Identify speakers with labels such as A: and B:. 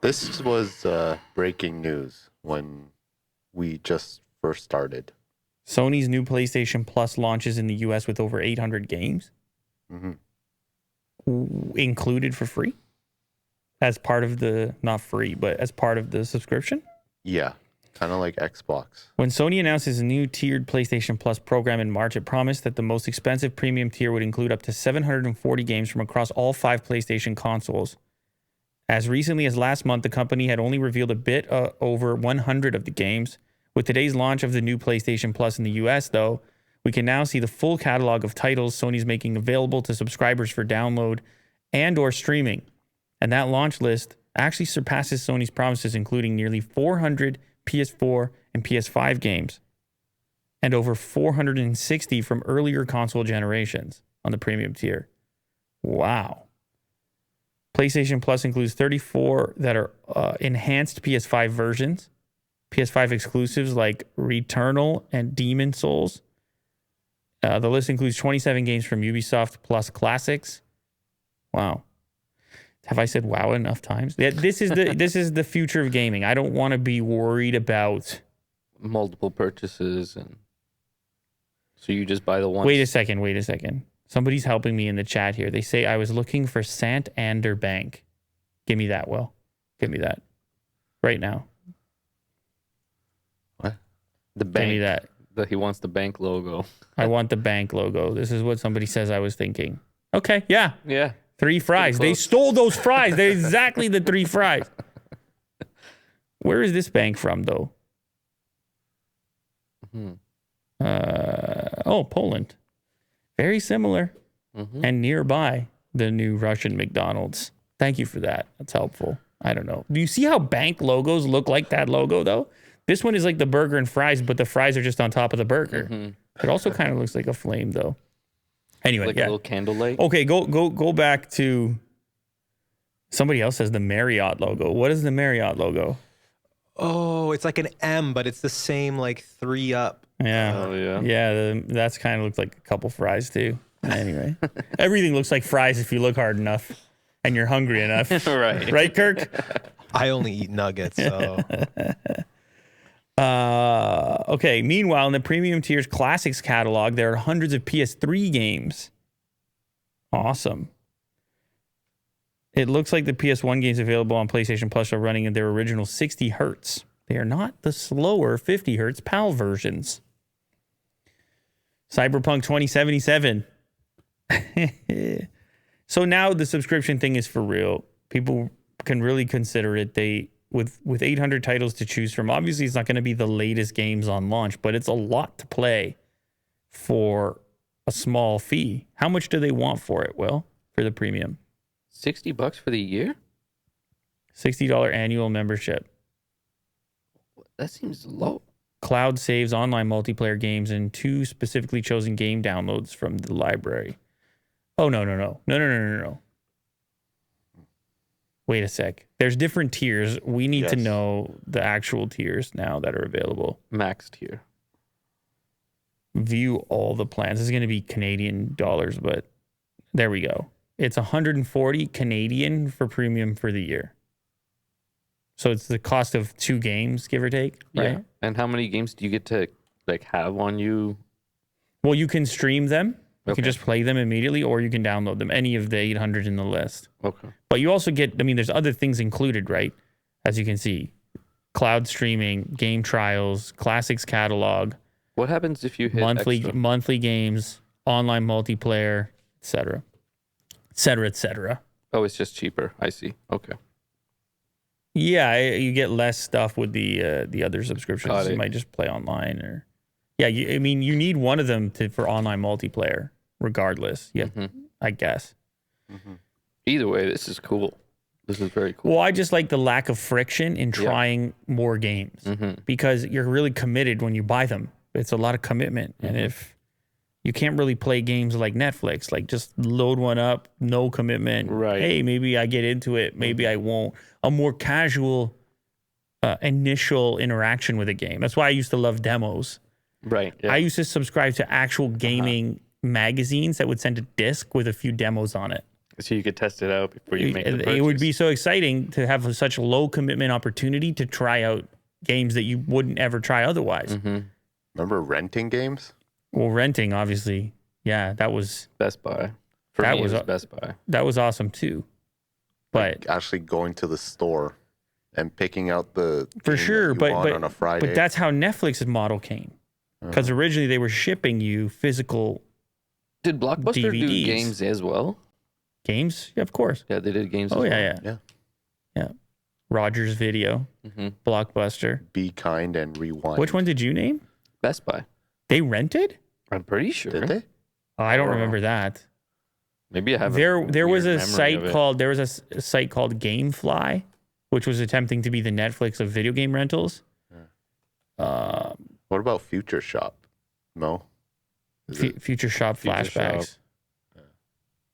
A: This was breaking news when we just first started.
B: Sony's new PlayStation Plus launches in the US with over 800 games. Included for free? As part of the, not free, but as part of the subscription?
A: Yeah, kind of like Xbox.
B: When Sony announced its new tiered PlayStation Plus program in March, it promised that the most expensive premium tier would include up to 740 games from across all 5 PlayStation consoles. As recently as last month, the company had only revealed a bit over 100 of the games. With today's launch of the new PlayStation Plus in the US, though, we can now see the full catalog of titles Sony's making available to subscribers for download and or streaming. And that launch list actually surpasses Sony's promises, including nearly 400 PS4 and PS5 games and over 460 from earlier console generations on the premium tier. Wow. PlayStation Plus includes 34 that are enhanced PS5 versions, PS5 exclusives like Returnal and Demon Souls. The list includes 27 games from Ubisoft Plus Classics. Wow. Have I said wow enough times? Yeah, this is the future of gaming. I don't want to be worried about
C: multiple purchases, and so you just buy the one.
B: Wait a second. Somebody's helping me in the chat here. They say I was looking for Santander Bank. Give me that, Will. Give me that. Right now.
C: What? The bank.
B: Give me that.
C: He wants the bank logo.
B: I want the bank logo. This is what somebody says I was thinking. Okay, yeah.
C: Yeah.
B: 3 fries. They stole those fries. They're exactly the 3 fries. Where is this bank from, though? Poland. Very similar and nearby the new Russian McDonald's. Thank you for that. That's helpful. I don't know. Do you see how bank logos look like that logo, though? This one is like the burger and fries, but the fries are just on top of the burger. It also kind of looks like a flame, though. Anyway,
C: like a little candlelight.
B: Okay, go back to somebody else says the Marriott logo. What is the Marriott logo?
D: Oh, it's like an M, but it's the same like 3 up.
B: Yeah.
C: Oh yeah.
B: Yeah, that's kind of looks like a couple fries too. Anyway, everything looks like fries if you look hard enough and you're hungry enough.
C: Right.
B: Right, Kirk?
D: I only eat nuggets, so.
B: Okay. Meanwhile, in the premium tier's classics catalog, there are hundreds of PS3 games. Awesome. It looks like the PS1 games available on PlayStation Plus are running at their original 60 hertz. They are not the slower 50 hertz PAL versions. Cyberpunk 2077. So now the subscription thing is for real. People can really consider it. With 800 titles to choose from, obviously it's not going to be the latest games on launch, but it's a lot to play for a small fee. How much do they want for it, Will, for the premium?
C: $60 for the year?
B: $60 annual membership.
C: That seems low.
B: Cloud saves online multiplayer games and 2 specifically chosen game downloads from the library. Oh, no. Wait a sec. There's different tiers. We need to know the actual tiers now that are available.
C: Max tier.
B: View all the plans. This is going to be Canadian dollars, but there we go. It's 140 Canadian for premium for the year. So it's the cost of 2 games, give or take, right?
C: Yeah. And how many games do you get to have on you?
B: Well, you can stream them. You
C: Okay.
B: can just play them immediately, or you can download them, any of the 800 in the list.
C: Okay.
B: But you also get, there's other things included, right? As you can see, cloud streaming, game trials, classics catalog,
C: What happens if you hit extra?
B: monthly games, online multiplayer, etc.
C: Oh, it's just cheaper. I see. Okay.
B: Yeah, you get less stuff with the other subscriptions.
C: Got it.
B: You might just play online, or you need one of them for online multiplayer, regardless. Yeah, I guess.
C: Either way, this is cool. This is very cool.
B: Well, I just like the lack of friction in trying more games because you're really committed when you buy them. It's a lot of commitment, and if you can't really play games like Netflix, like just load one up, no commitment.
C: Right.
B: Hey, maybe I get into it, maybe I won't. A more casual initial interaction with a game. That's why I used to love demos.
C: Right. Yeah.
B: I used to subscribe to actual gaming magazines that would send a disc with a few demos on it.
C: So you could test it out before you make the purchase.
B: It would be so exciting to have such low commitment opportunity to try out games that you wouldn't ever try otherwise.
A: Remember renting games?
B: Well, renting, obviously. Yeah, that was
C: Best Buy. For
B: That
C: me,
B: was
C: it was
B: a-
C: Best Buy.
B: that was awesome too. But
A: Actually going to the store and picking out the
B: for
A: game that
B: sure,
A: you want on a Friday.
B: but that's how Netflix's model came. Because originally they were shipping you physical
C: Did Blockbuster do
B: DVDs.
C: games as well?
B: games. Yeah, of course.
C: Yeah, they did games
B: Oh
C: as
B: yeah,
C: well.
B: yeah. Rogers Video, Blockbuster.
A: Be kind and rewind.
B: Which one did you name?
C: Best Buy.
B: They rented?
C: I'm pretty sure.
A: Did they?
B: Oh, I don't remember that.
C: Maybe I have
B: There was
C: weird
B: a
C: memory
B: site
C: of it.
B: called site called GameFly, which was attempting to be the Netflix of video game rentals.
A: What about Future Shop? No. Is it
B: Future Shop
C: Future
B: flashbacks.
C: Shop.